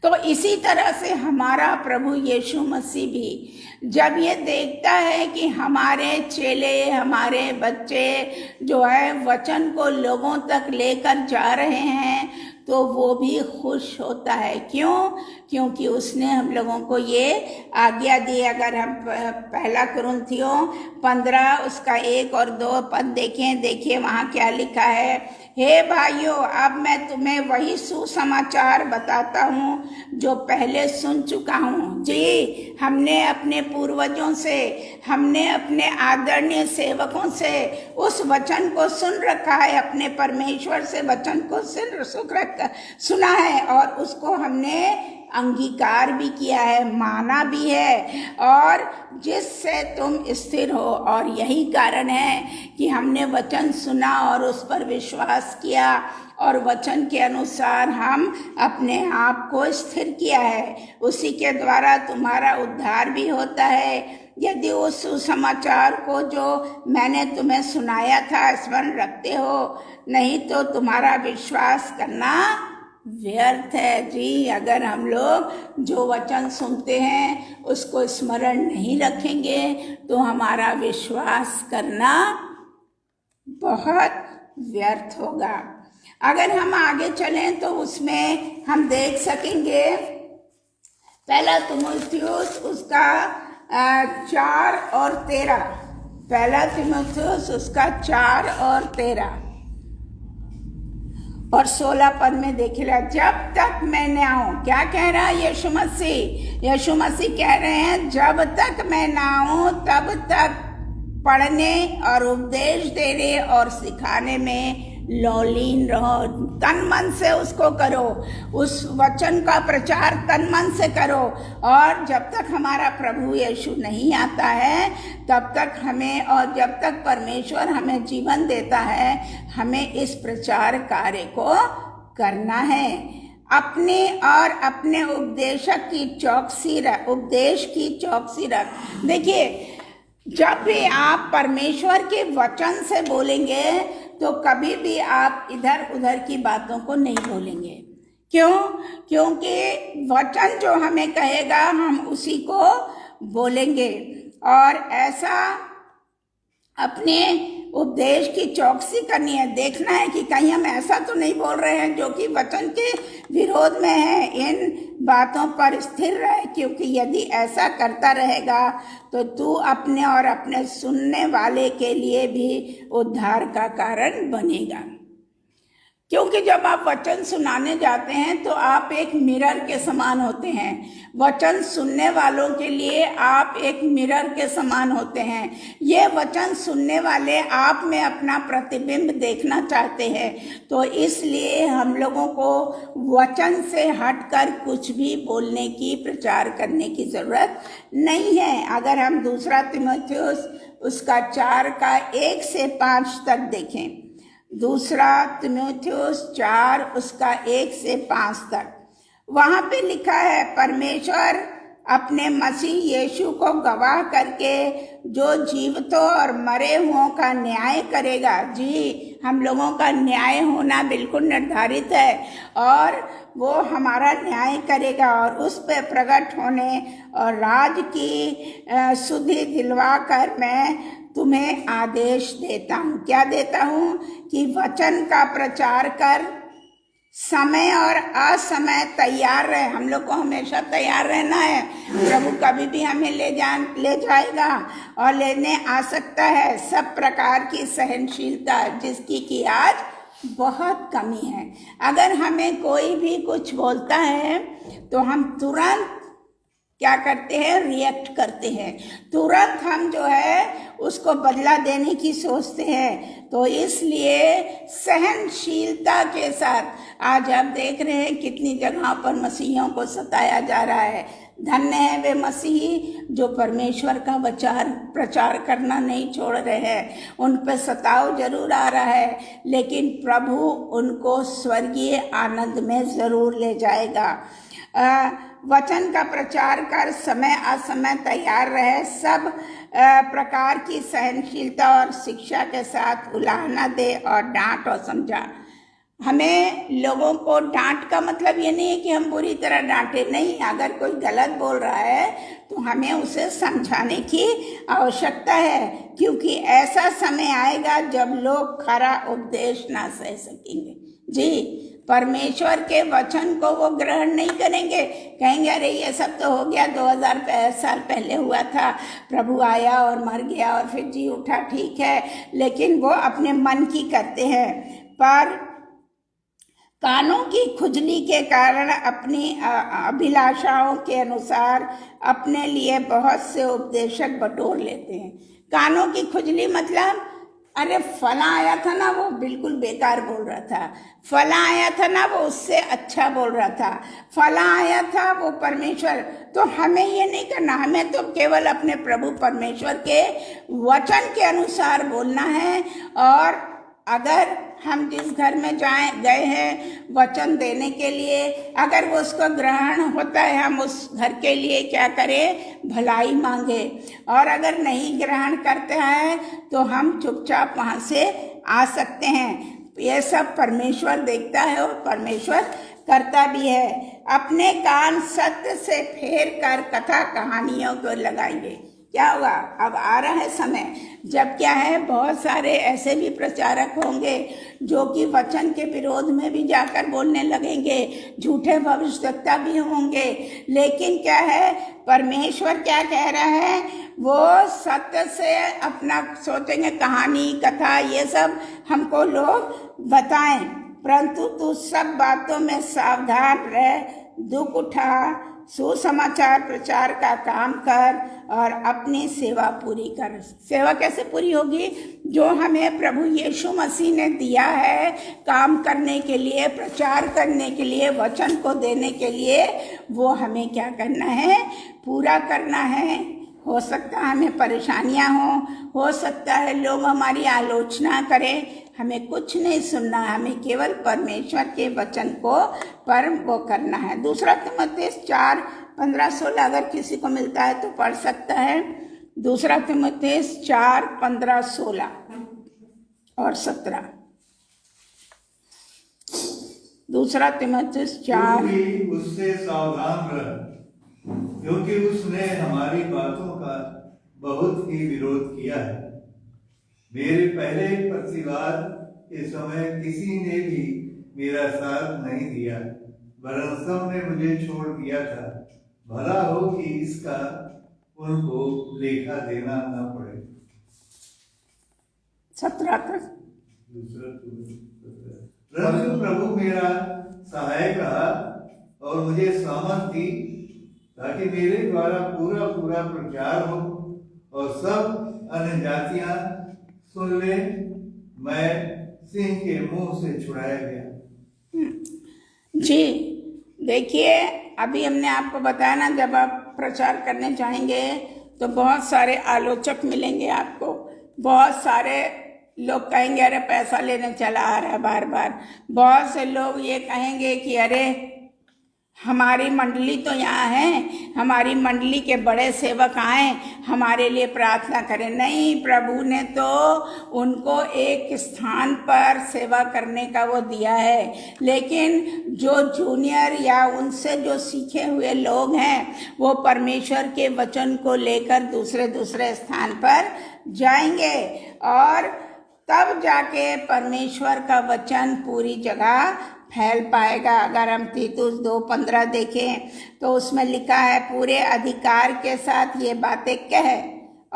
तो इसी तरह से हमारा प्रभु यीशु मसीह भी जब ये देखता है कि हमारे चेले, हमारे बच्चे जो है वचन को लोगों तक लेकर जा रहे हैं, तो वो भी खुश होता है। क्यों? क्योंकि उसने हम लोगों को ये आज्ञा दी। अगर हम पहला कुरिन्थियों 15 उसका 1 और 2 पद देखें, देखिए वहाँ क्या लिखा है। हे भाइयों, अब मैं तुम्हें वही सुसमाचार बताता हूँ जो पहले सुन चुका हूँ। जी, हमने अपने पूर्वजों से, हमने अपने आदरणीय सेवकों से उस वचन को सुन रखा है, अपने परमेश्वर से वचन को सुन रखा सुना है और उसको हमने अंगीकार भी किया है, माना भी है, और जिससे तुम स्थिर हो। और यही कारण है कि हमने वचन सुना और उस पर विश्वास किया और वचन के अनुसार हम अपने आप को स्थिर किया है। उसी के द्वारा तुम्हारा उद्धार भी होता है। यदि उस सुसमाचार को जो मैंने तुम्हें सुनाया था स्मरण रखते हो, नहीं तो तुम्हारा विश्वास करना व्यर्थ है। जी, अगर हम लोग जो वचन सुनते हैं उसको स्मरण नहीं रखेंगे तो हमारा विश्वास करना बहुत व्यर्थ होगा। अगर हम आगे चलें तो उसमें हम देख सकेंगे पहला तीमुथियुस उसका 4 और 13, पहला तीमुथियुस उसका 4 और 13 और 16 पद में देखिएगा, जब तक मैं न आऊं। क्या कह रहा है यीशु मसीह? यीशु मसीह कह रहे हैं जब तक मैं न आऊं तब तक पढ़ने और उपदेश देने और सिखाने में लौलीन रहो। तन मन से उसको करो, उस वचन का प्रचार तन मन से करो। और जब तक हमारा प्रभु यीशु नहीं आता है तब तक हमें, और जब तक परमेश्वर हमें जीवन देता है, हमें इस प्रचार कार्य को करना है। अपने और अपने उपदेशक की चौकसी रख, उपदेश की चौकसी रख। देखिए, जब भी आप परमेश्वर के वचन से बोलेंगे तो कभी भी आप इधर उधर की बातों को नहीं बोलेंगे। क्यों? क्योंकि वचन जो हमें कहेगा हम उसी को बोलेंगे। और ऐसा अपने उपदेश की चौकसी करनी है, देखना है कि कहीं हम ऐसा तो नहीं बोल रहे हैं जो कि वचन के विरोध में है। इन बातों पर स्थिर रहे, क्योंकि यदि ऐसा करता रहेगा तो तू अपने और अपने सुनने वाले के लिए भी उद्धार का कारण बनेगा। क्योंकि जब आप वचन सुनाने जाते हैं तो आप एक मिरर के समान होते हैं। वचन सुनने वालों के लिए आप एक मिरर के समान होते हैं। ये वचन सुनने वाले आप में अपना प्रतिबिंब देखना चाहते हैं, तो इसलिए हम लोगों को वचन से हटकर कुछ भी बोलने की, प्रचार करने की जरूरत नहीं है। अगर हम दूसरा तीमुथियुस उसका 4 का 1 से 5 तक देखें, दूसरा तीमुथियुस 4 उसका 1 से 5 तक, वहां पे लिखा है, परमेश्वर अपने मसीह यीशु को गवाह करके जो जीवितों और मरे हुओं का न्याय करेगा। जी, हम लोगों का न्याय होना बिल्कुल निर्धारित है और वो हमारा न्याय करेगा। और उस पे प्रकट होने और राज की सुधि दिलवा कर मैं तुम्हें आदेश देता हूँ। क्या देता हूँ? कि वचन का प्रचार कर, समय और असमय तैयार रहे। हम लोग को हमेशा तैयार रहना है। प्रभु कभी भी हमें ले जाएगा और लेने आ सकता है। सब प्रकार की सहनशीलता, जिसकी कि आज बहुत कमी है। अगर हमें कोई भी कुछ बोलता है तो हम तुरंत क्या करते हैं? रिएक्ट करते हैं। तुरंत हम जो है उसको बदला देने की सोचते हैं। तो इसलिए सहनशीलता के साथ आज आप देख रहे हैं कितनी जगहों पर मसीहियों को सताया जा रहा है। धन्य है वे मसीही जो परमेश्वर का प्रचार करना नहीं छोड़ रहे हैं। उन पर सताव जरूर आ रहा है, लेकिन प्रभु उनको स्वर्गीय आनंद में जरूर ले जाएगा। वचन का प्रचार कर, समय असमय तैयार रहे, सब प्रकार की सहनशीलता और शिक्षा के साथ उलाहना दे और डांट और समझा। हमें लोगों को डांट का मतलब ये नहीं है कि हम बुरी तरह डांटे, नहीं। अगर कोई गलत बोल रहा है तो हमें उसे समझाने की आवश्यकता है, क्योंकि ऐसा समय आएगा जब लोग खरा उपदेश ना सह सकेंगे। जी, परमेश्वर के वचन को वो ग्रहण नहीं करेंगे। कहेंगे अरे ये सब तो हो गया, 2000 साल पहले हुआ था, प्रभु आया और मर गया और फिर जी उठा, ठीक है। लेकिन वो अपने मन की करते हैं। पर कानों की खुजली के कारण अपनी अभिलाषाओं के अनुसार अपने लिए बहुत से उपदेशक बटोर लेते हैं। कानों की खुजली मतलब अरे फला आया था ना, वो बिल्कुल बेकार बोल रहा था। फला आया था ना, वो उससे अच्छा बोल रहा था। फला आया था वो परमेश्वर। तो हमें ये नहीं करना, हमें तो केवल अपने प्रभु परमेश्वर के वचन के अनुसार बोलना है। और अगर हम जिस घर में गए हैं वचन देने के लिए, अगर वो उसको ग्रहण होता है, हम उस घर के लिए क्या करें, भलाई मांगे। और अगर नहीं ग्रहण करते हैं तो हम चुपचाप वहाँ से आ सकते हैं। ये सब परमेश्वर देखता है और परमेश्वर करता भी है। अपने कान सत्य से फेर कर कथा कहानियों को लगाएंगे। क्या होगा, अब आ रहा है समय जब क्या है, बहुत सारे ऐसे भी प्रचारक होंगे जो कि वचन के विरोध में भी जाकर बोलने लगेंगे, झूठे भविष्यवक्ता भी होंगे। लेकिन क्या है, परमेश्वर क्या कह रहा है, वो सत्य से अपना सोचेंगे, कहानी कथा ये सब हमको लोग बताएं, परंतु तू सब बातों में सावधान रह, दुख उठा, सुसमाचार प्रचार का काम कर और अपनी सेवा पूरी कर। सेवा कैसे पूरी होगी, जो हमें प्रभु यीशु मसीह ने दिया है काम करने के लिए, प्रचार करने के लिए, वचन को देने के लिए, वो हमें क्या करना है, पूरा करना है। हो सकता है हमें परेशानियां हो सकता है लोग हमारी आलोचना करें, हमें कुछ नहीं सुनना है, हमें केवल परमेश्वर के वचन को पर वो करना है। 2 तीमुथियुस 4:15-16 अगर किसी को मिलता है तो पढ़ सकता है। 2 तीमुथियुस 4:15-16 और 17। 2 तीमुथियुस 4। उससे सावधान रह, क्योंकि उसने हमारी बातों का बहुत ही विरोध किया है। मेरे पहले प्रतिवाद के समय किसी ने भी मेरा साथ नहीं दिया, वरन सबने मुझे छोड़ दिया था। भला हो कि इसका उनको लेखा देना न पड़े। 17 तक। परंतु प्रभु मेरा सहायक रहा और मुझे सामर्थ दी, ताकि मेरे द्वारा पूरा पूरा प्रचार हो और सब अन्य जातियां सुन ले। मैं सिंह के मुंह से छुड़ाया गया। जी देखिए, अभी हमने आपको बताया ना, जब आप प्रचार करने जाएंगे तो बहुत सारे आलोचक मिलेंगे आपको। बहुत सारे लोग कहेंगे अरे पैसा लेने चला आ रहा है बार बार। बहुत से लोग ये कहेंगे कि अरे हमारी मंडली तो यहाँ है, हमारी मंडली के बड़े सेवक आए, हमारे लिए प्रार्थना करें। नहीं, प्रभु ने तो उनको एक स्थान पर सेवा करने का वो दिया है, लेकिन जो जूनियर या उनसे जो सीखे हुए लोग हैं वो परमेश्वर के वचन को लेकर दूसरे स्थान पर जाएंगे और तब जाके परमेश्वर का वचन पूरी जगह फैल पाएगा। अगर हम तीतुस 2:15 देखें तो उसमें लिखा है, पूरे अधिकार के साथ ये बातें कह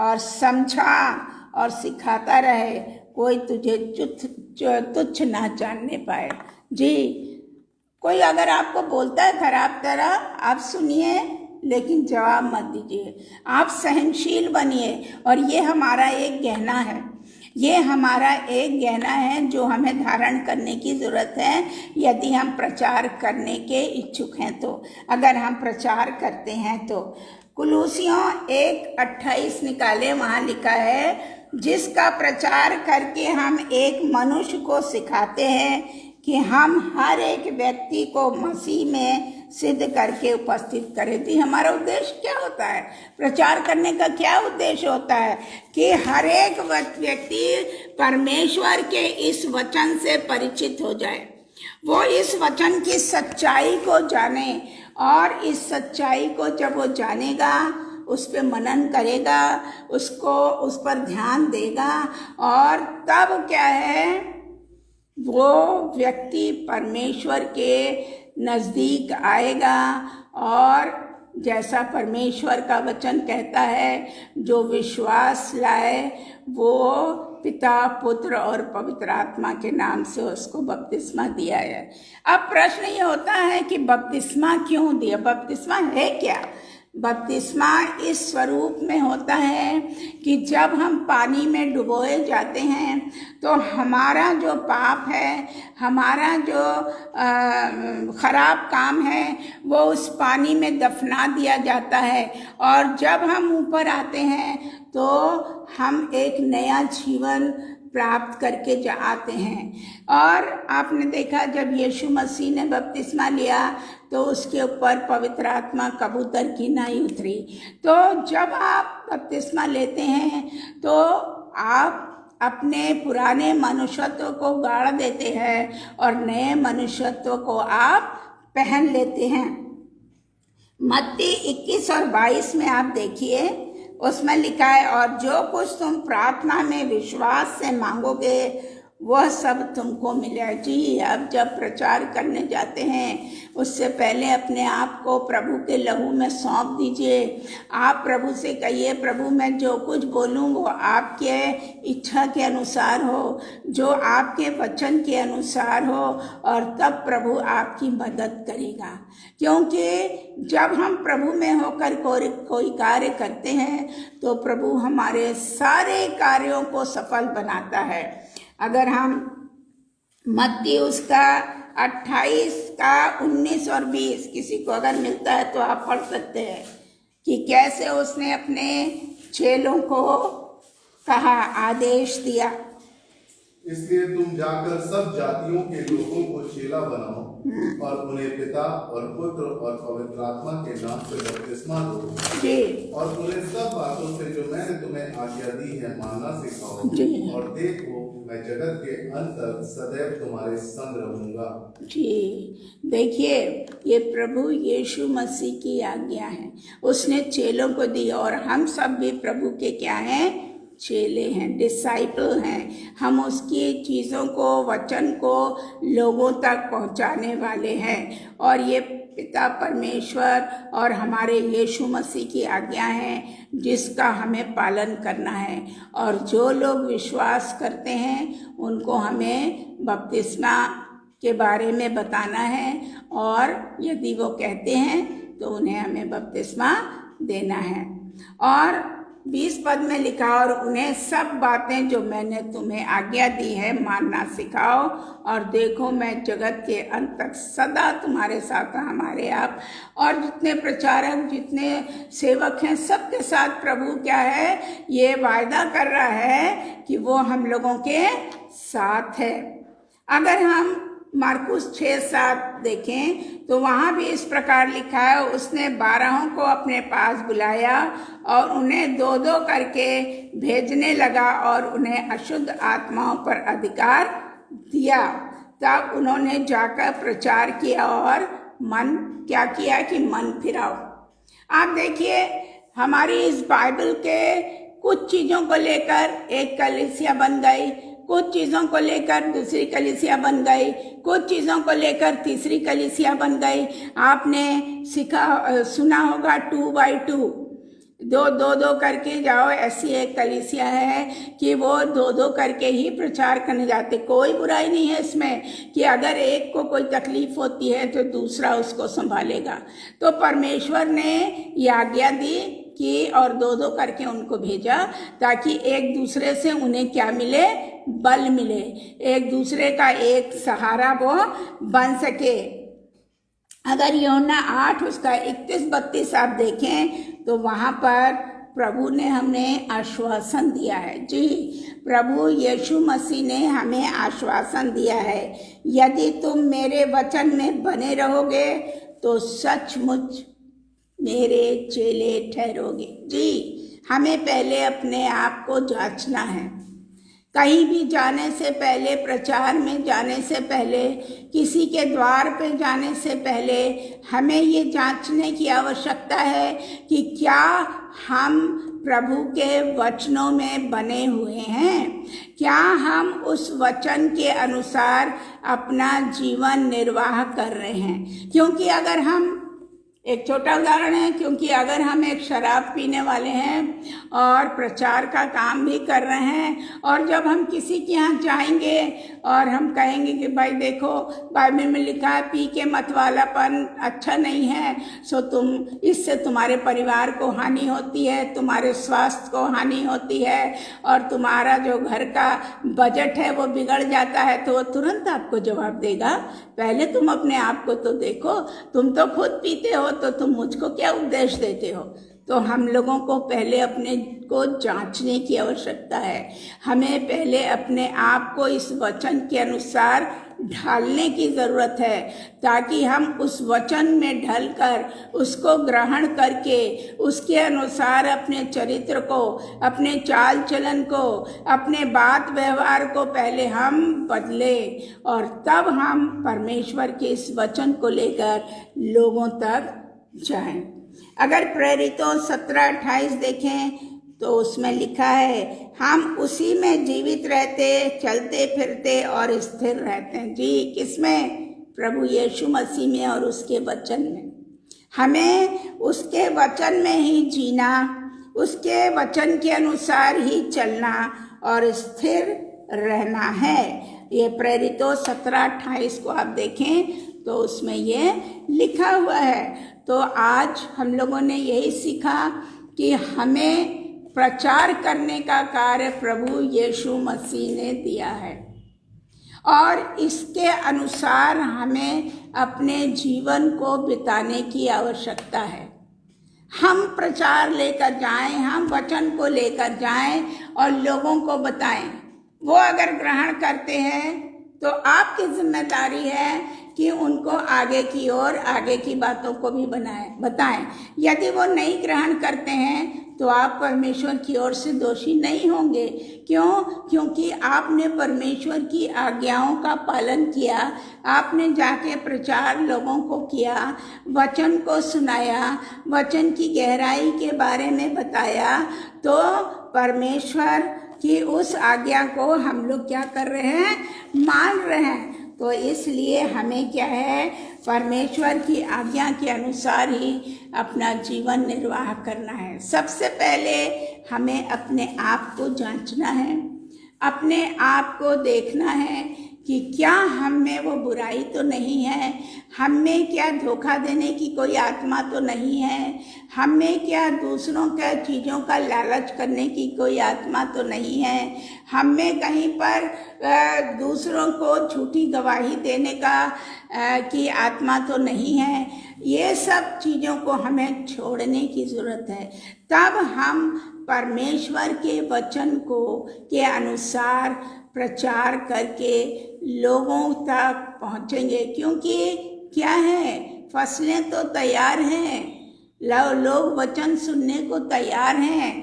और समझा और सिखाता रहे, कोई तुझे तुच्छ ना जानने पाए। जी, कोई अगर आपको बोलता है खराब तरह, आप सुनिए लेकिन जवाब मत दीजिए, आप सहनशील बनिए। और ये हमारा एक गहना है, ये हमारा एक गहना है जो हमें धारण करने की ज़रूरत है यदि हम प्रचार करने के इच्छुक हैं तो। अगर हम प्रचार करते हैं तो कुलूसियों 1:28 निकाले, वहाँ लिखा है, जिसका प्रचार करके हम एक मनुष्य को सिखाते हैं कि हम हर एक व्यक्ति को मसीह में सिद्ध करके उपस्थित करें। थी हमारा उद्देश्य क्या होता है, प्रचार करने का क्या उद्देश्य होता है कि हर एक व्यक्ति परमेश्वर के इस वचन से परिचित हो जाए, वो इस वचन की सच्चाई को जाने, और इस सच्चाई को जब वो जानेगा, उस पर मनन करेगा, उसको उस पर ध्यान देगा, और तब क्या है, वो व्यक्ति परमेश्वर के नज़दीक आएगा। और जैसा परमेश्वर का वचन कहता है, जो विश्वास लाए वो पिता, पुत्र और पवित्र आत्मा के नाम से उसको बपतिस्मा दिया है। अब प्रश्न ये होता है कि बपतिस्मा क्यों दिया, बपतिस्मा है क्या? बपतिस्मा इस स्वरूप में होता है कि जब हम पानी में डुबोए जाते हैं तो हमारा जो पाप है, हमारा जो खराब काम है, वो उस पानी में दफना दिया जाता है और जब हम ऊपर आते हैं तो हम एक नया जीवन प्राप्त करके आते हैं। और आपने देखा जब यीशु मसीह ने बपतिस्मा लिया तो उसके ऊपर पवित्र आत्मा कबूतर की नाई उतरी। तो जब आप बपतिस्मा लेते हैं तो आप अपने पुराने मनुष्यत्व को गाड़ देते हैं और नए मनुष्यत्व को आप पहन लेते हैं। मत्ती 21 और 22 में आप देखिए, उसमें लिखा है, और जो कुछ तुम प्रार्थना में विश्वास से मांगोगे वह सब तुमको मिलेगा। जी, अब जब प्रचार करने जाते हैं उससे पहले अपने आप को प्रभु के लहू में सौंप दीजिए। आप प्रभु से कहिए, प्रभु मैं जो कुछ बोलूँ वो आपके इच्छा के अनुसार हो, जो आपके वचन के अनुसार हो, और तब प्रभु आपकी मदद करेगा। क्योंकि जब हम प्रभु में होकर कोई कार्य करते हैं तो प्रभु हमारे सारे कार्यों को सफल बनाता है। अगर हम मत्ती उसका 28 का 19 और 20 किसी को अगर मिलता है तो आप पढ़ सकते हैं कि कैसे उसने अपने चेलों को कहा, आदेश दिया, इसलिए तुम जाकर सब जातियों के लोगों को चेला बनाओ और उन्हें पिता और पुत्र और पवित्र आत्मा के नाम से बपतिस्मा दो और उन्हें सब बातों से जो मैंने तुम्हें आज्ञा दी है मानना सिखाओ, और देखो मैं जगत के अंत तक सदैव तुम्हारे संग रहूंगा। जी, देखिए ये प्रभु यीशु मसीह की आज्ञा है, उसने चेलों को दी और हम सब भी प्रभु के क्या हैं? चेले हैं, डिसाइपल हैं। हम उसकी चीज़ों को, वचन को लोगों तक पहुंचाने वाले हैं और ये पिता परमेश्वर और हमारे यीशु मसीह की आज्ञा है जिसका हमें पालन करना है। और जो लोग विश्वास करते हैं उनको हमें बपतिस्मा के बारे में बताना है और यदि वो कहते हैं तो उन्हें हमें बपतिस्मा देना है। और 20 पद में लिखा, और उन्हें सब बातें जो मैंने तुम्हें आज्ञा दी है मानना सिखाओ, और देखो मैं जगत के अंत तक सदा तुम्हारे साथ हमारे आप। और जितने प्रचारक, जितने सेवक हैं, सबके साथ प्रभु क्या है? ये वायदा कर रहा है कि वो हम लोगों के साथ है। अगर हम मार्कुस 6:7 देखें तो वहाँ भी इस प्रकार लिखा है, उसने 12 को अपने पास बुलाया और उन्हें 2-2 करके भेजने लगा और उन्हें अशुद्ध आत्माओं पर अधिकार दिया। तब उन्होंने जाकर प्रचार किया और मन क्या किया कि मन फिराओ। आप देखिए हमारी इस बाइबल के कुछ चीज़ों को लेकर एक कलीसिया बन गई, कुछ चीज़ों को लेकर दूसरी कलीसिया बन गई, कुछ चीज़ों को लेकर तीसरी कलीसिया बन गई। आपने सुना होगा 2x2, 2-2 करके जाओ। ऐसी एक कलीसिया है कि वो 2-2 करके ही प्रचार करने जाते। कोई बुराई नहीं है इसमें कि अगर एक को कोई तकलीफ होती है तो दूसरा उसको संभालेगा। तो परमेश्वर ने ये आज्ञा दी कि और 2-2 करके उनको भेजा ताकि एक दूसरे से उन्हें क्या मिले? बल मिले, एक दूसरे का एक सहारा वो बन सके। अगर यूहन्ना 8 उसका 31-32 आप देखें तो वहाँ पर प्रभु ने हमें आश्वासन दिया है। जी, प्रभु यीशु मसीह ने हमें आश्वासन दिया है, यदि तुम मेरे वचन में बने रहोगे तो सचमुच मेरे चेले ठहरोगे। जी, हमें पहले अपने आप को जांचना है। कहीं भी जाने से पहले, प्रचार में जाने से पहले, किसी के द्वार पे जाने से पहले हमें ये जांचने की आवश्यकता है कि क्या हम प्रभु के वचनों में बने हुए हैं, क्या हम उस वचन के अनुसार अपना जीवन निर्वाह कर रहे हैं। क्योंकि अगर हम एक छोटा उदाहरण है, क्योंकि अगर हम एक शराब पीने वाले हैं और प्रचार का काम भी कर रहे हैं, और जब हम किसी के यहाँ जाएंगे और हम कहेंगे कि भाई देखो बाइबल में लिखा है पी के मतवालापन अच्छा नहीं है, सो इससे तुम्हारे परिवार को हानि होती है, तुम्हारे स्वास्थ्य को हानि होती है, और तुम्हारा जो घर का बजट है वो बिगड़ जाता है, तो वो तुरंत आपको जवाब देगा पहले तुम अपने आप को तो देखो, तुम तो खुद पीते हो तो तुम मुझको क्या उपदेश देते हो। तो हम लोगों को पहले अपने को जांचने की आवश्यकता है। हमें पहले अपने आप को इस वचन के अनुसार ढालने की ज़रूरत है, ताकि हम उस वचन में ढलकर उसको ग्रहण करके उसके अनुसार अपने चरित्र को, अपने चाल चलन को, अपने बात व्यवहार को पहले हम बदले, और तब हम परमेश्वर के इस वचन को लेकर लोगों तक जाएं। अगर प्रेरितों 17-28 देखें तो उसमें लिखा है हम उसी में जीवित रहते, चलते फिरते और स्थिर रहते हैं। जी, किसमें? प्रभु यीशु मसीह में और उसके वचन में। हमें उसके वचन में ही जीना, उसके वचन के अनुसार ही चलना और स्थिर रहना है। ये प्रेरितों 17-28 को आप देखें तो उसमें ये लिखा हुआ है। तो आज हम लोगों ने यही सीखा कि हमें प्रचार करने का कार्य प्रभु यीशु मसीह ने दिया है, और इसके अनुसार हमें अपने जीवन को बिताने की आवश्यकता है। हम प्रचार लेकर जाएं, हम वचन को लेकर जाएं और लोगों को बताएं। वो अगर ग्रहण करते हैं तो आपकी जिम्मेदारी है कि उनको आगे की ओर, आगे की बातों को भी बताएं। यदि वो नहीं ग्रहण करते हैं तो आप परमेश्वर की ओर से दोषी नहीं होंगे। क्यों? क्योंकि आपने परमेश्वर की आज्ञाओं का पालन किया, आपने जाके प्रचार लोगों को किया, वचन को सुनाया, वचन की गहराई के बारे में बताया, तो परमेश्वर की उस आज्ञा को हम लोग क्या कर रहे हैं? मान रहे हैं। तो इसलिए हमें क्या है? परमेश्वर की आज्ञा के अनुसार ही अपना जीवन निर्वाह करना है। सबसे पहले हमें अपने आप को जांचना है, अपने आप को देखना है कि क्या हम में वो बुराई तो नहीं है, हम में क्या धोखा देने की कोई आत्मा तो नहीं है, हम में क्या दूसरों के चीज़ों का लालच करने की कोई आत्मा तो नहीं है, हम में कहीं पर दूसरों को झूठी गवाही देने की आत्मा तो नहीं है। ये सब चीज़ों को हमें छोड़ने की ज़रूरत है। तब हम परमेश्वर के वचन को के अनुसार प्रचार करके लोगों तक पहुँचेंगे। क्योंकि क्या है, फसलें तो तैयार हैं, लोग वचन सुनने को तैयार हैं,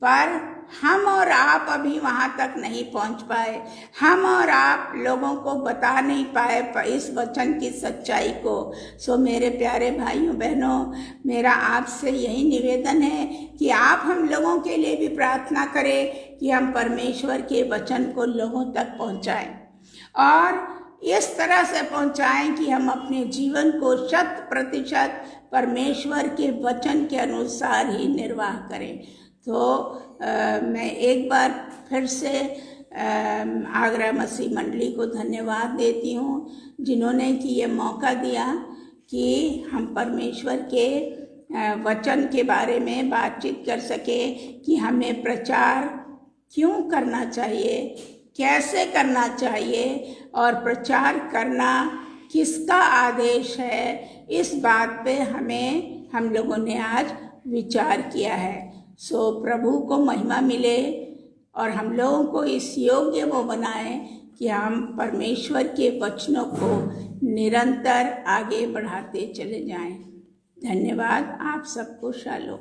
पर हम और आप अभी वहाँ तक नहीं पहुँच पाए। हम और आप लोगों को बता नहीं पाए इस वचन की सच्चाई को। सो मेरे प्यारे भाइयों बहनों, मेरा आपसे यही निवेदन है कि आप हम लोगों के लिए भी प्रार्थना करें कि हम परमेश्वर के वचन को लोगों तक पहुँचाएं, और इस तरह से पहुँचाएं कि हम अपने जीवन को 100% परमेश्वर के वचन के अनुसार ही निर्वाह करें। तो मैं एक बार फिर से आगरा मसीह मंडली को धन्यवाद देती हूँ, जिन्होंने कि ये मौका दिया कि हम परमेश्वर के वचन के बारे में बातचीत कर सके कि हमें प्रचार क्यों करना चाहिए, कैसे करना चाहिए, और प्रचार करना किसका आदेश है। इस बात पे हम लोगों ने आज विचार किया है। सो प्रभु को महिमा मिले और हम लोगों को इस योग्य वो बनाए कि हम परमेश्वर के वचनों को निरंतर आगे बढ़ाते चले जाएं। धन्यवाद। आप सबको शालोम।